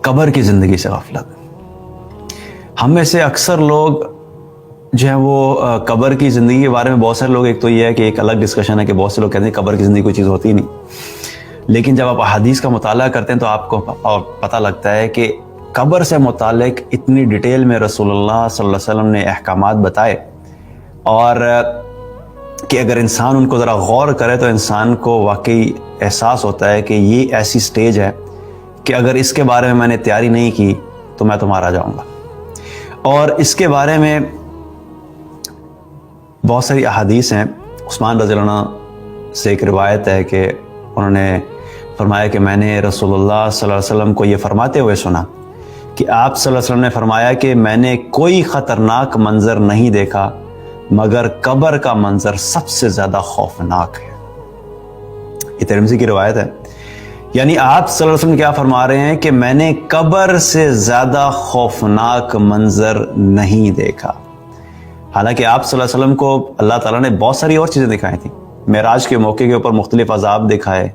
قبر کی زندگی سے غفلت. ہم میں سے اکثر لوگ جو ہیں وہ قبر کی زندگی کے بارے میں بہت سارے لوگ، ایک تو یہ ہے کہ ایک الگ ڈسکشن ہے کہ بہت سے لوگ کہتے ہیں قبر کی زندگی کوئی چیز ہوتی ہی نہیں، لیکن جب آپ احادیث کا مطالعہ کرتے ہیں تو آپ کو پتہ لگتا ہے کہ قبر سے متعلق اتنی ڈیٹیل میں رسول اللہ صلی اللہ علیہ وسلم نے احکامات بتائے، اور کہ اگر انسان ان کو ذرا غور کرے تو انسان کو واقعی احساس ہوتا ہے کہ یہ ایسی سٹیج ہے کہ اگر اس کے بارے میں نے تیاری نہیں کی تو میں تو مارا جاؤں گا. اور اس کے بارے میں بہت ساری احادیث ہیں. عثمان رضی اللہ عنہ سے ایک روایت ہے کہ انہوں نے فرمایا کہ میں نے رسول اللہ صلی اللہ علیہ وسلم کو یہ فرماتے ہوئے سنا کہ آپ صلی اللہ علیہ وسلم نے فرمایا کہ میں نے کوئی خطرناک منظر نہیں دیکھا مگر قبر کا منظر سب سے زیادہ خوفناک ہے. یہ ترمذی کی روایت ہے. یعنی آپ صلی اللہ علیہ وسلم کیا فرما رہے ہیں کہ میں نے قبر سے زیادہ خوفناک منظر نہیں دیکھا. حالانکہ آپ صلی اللہ علیہ وسلم کو اللہ تعالیٰ نے بہت ساری اور چیزیں دکھائی تھیں. معراج کے موقع کے اوپر مختلف عذاب دکھائے،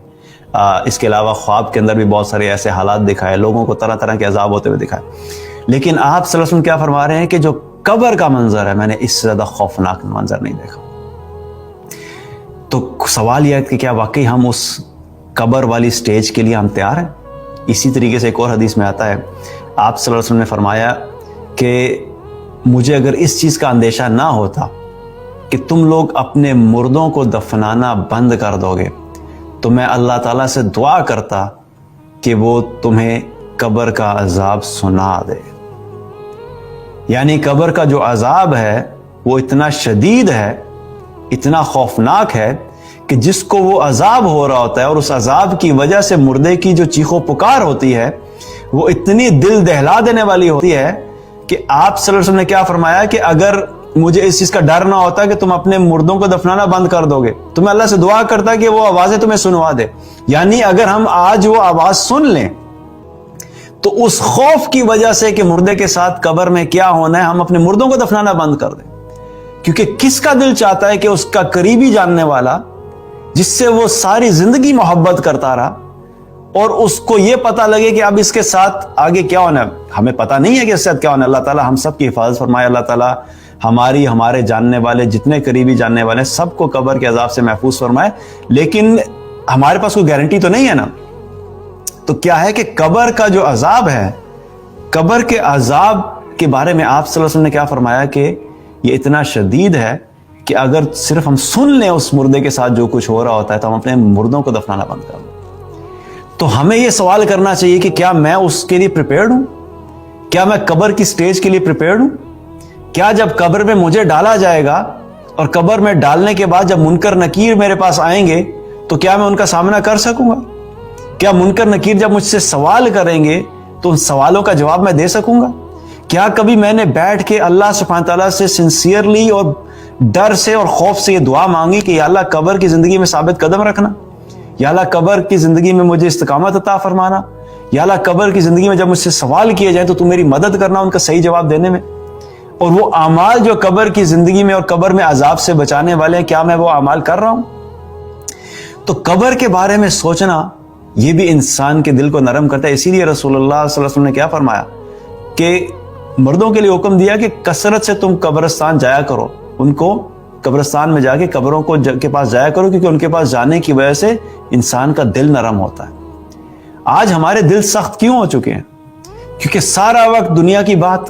اس کے علاوہ خواب کے اندر بھی بہت سارے ایسے حالات دکھائے، لوگوں کو طرح طرح کے عذاب ہوتے ہوئے دکھائے. لیکن آپ صلی اللہ علیہ وسلم کیا فرما رہے ہیں کہ جو قبر کا منظر ہے میں نے اس سے زیادہ خوفناک منظر نہیں دیکھا. تو سوال یہ ہے کہ کیا واقعی ہم اس قبر والی سٹیج کے لیے ہم تیار ہیں؟ اسی طریقے سے ایک اور حدیث میں آتا ہے، آپ صلی اللہ علیہ وسلم نے فرمایا کہ مجھے اگر اس چیز کا اندیشہ نہ ہوتا کہ تم لوگ اپنے مردوں کو دفنانا بند کر دو گے تو میں اللہ تعالیٰ سے دعا کرتا کہ وہ تمہیں قبر کا عذاب سنا دے. یعنی قبر کا جو عذاب ہے وہ اتنا شدید ہے، اتنا خوفناک ہے کہ جس کو وہ عذاب ہو رہا ہوتا ہے اور اس عذاب کی وجہ سے مردے کی جو چیخ و پکار ہوتی ہے وہ اتنی دل دہلا دینے والی ہوتی ہے کہ آپ صلی اللہ علیہ وسلم نے کیا فرمایا کہ اگر مجھے اس چیز کا ڈر نہ ہوتا کہ تم اپنے مردوں کو دفنانا بند کر دو گے تو میں اللہ سے دعا کرتا کہ وہ آوازیں تمہیں سنوا دے. یعنی اگر ہم آج وہ آواز سن لیں تو اس خوف کی وجہ سے کہ مردے کے ساتھ قبر میں کیا ہونا ہے ہم اپنے مردوں کو دفنانا بند کر دیں. کیونکہ کس کا دل چاہتا ہے کہ اس کا قریبی جاننے والا جس سے وہ ساری زندگی محبت کرتا رہا اور اس کو یہ پتہ لگے کہ اب اس کے ساتھ آگے کیا ہونا ہے. ہمیں پتہ نہیں ہے کہ اس کے ساتھ کیا ہونا ہے. اللہ تعالیٰ ہم سب کی حفاظت فرمائے. اللہ تعالیٰ ہمارے جاننے والے جتنے قریبی جاننے والے سب کو قبر کے عذاب سے محفوظ فرمائے. لیکن ہمارے پاس کوئی گارنٹی تو نہیں ہے نا. تو کیا ہے کہ قبر کا جو عذاب ہے، قبر کے عذاب کے بارے میں آپ صلی اللہ علیہ وسلم نے کیا فرمایا کہ یہ اتنا شدید ہے کہ اگر صرف ہم سن لیں اس مردے کے ساتھ جو کچھ ہو رہا ہوتا ہے تو ہم اپنے مردوں کو دفنانا بند کر دیں. تو ہمیں یہ سوال کرنا چاہیے کہ کیا میں اس کے لیے پریپیئرڈ ہوں؟ کیا میں قبر کی سٹیج کے لیے پریپیئرڈ ہوں؟ کیا جب قبر میں مجھے ڈالا جائے گا اور قبر میں ڈالنے کے بعد جب منکر نکیر میرے پاس آئیں گے تو کیا میں ان کا سامنا کر سکوں گا؟ کیا منکر نکیر جب مجھ سے سوال کریں گے تو ان سوالوں کا جواب میں دے سکوں گا؟ کیا کبھی میں نے بیٹھ کے اللہ سبحانہ تعالیٰ سے سنسیئرلی اور ڈر سے اور خوف سے یہ دعا مانگی کہ یا اللہ قبر کی زندگی میں ثابت قدم رکھنا، یا اللہ قبر کی زندگی میں مجھے استقامت عطا فرمانا، یا اللہ قبر کی زندگی میں جب مجھ سے سوال کیے جائیں تو تم میری مدد کرنا ان کا صحیح جواب دینے میں؟ اور وہ اعمال جو قبر کی زندگی میں اور قبر میں عذاب سے بچانے والے ہیں، کیا میں وہ اعمال کر رہا ہوں؟ تو قبر کے بارے میں سوچنا یہ بھی انسان کے دل کو نرم کرتا ہے. اسی لیے رسول اللہ صلی اللہ علیہ وسلم نے کیا فرمایا کہ مردوں کے لیے حکم دیا کہ کثرت سے تم قبرستان جایا کرو، ان کو قبرستان میں جا کے قبروں کے پاس جایا کرو، کیونکہ ان کے پاس جانے کی وجہ سے انسان کا دل نرم ہوتا ہے. آج ہمارے دل سخت کیوں ہو چکے ہیں؟ کیونکہ سارا وقت دنیا کی بات،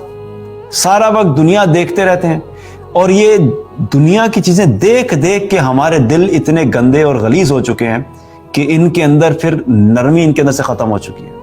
سارا وقت دنیا دیکھتے رہتے ہیں، اور یہ دنیا کی چیزیں دیکھ دیکھ کے ہمارے دل اتنے گندے اور غلیظ ہو چکے ہیں کہ ان کے اندر پھر نرمی ان کے اندر سے ختم ہو چکی ہے.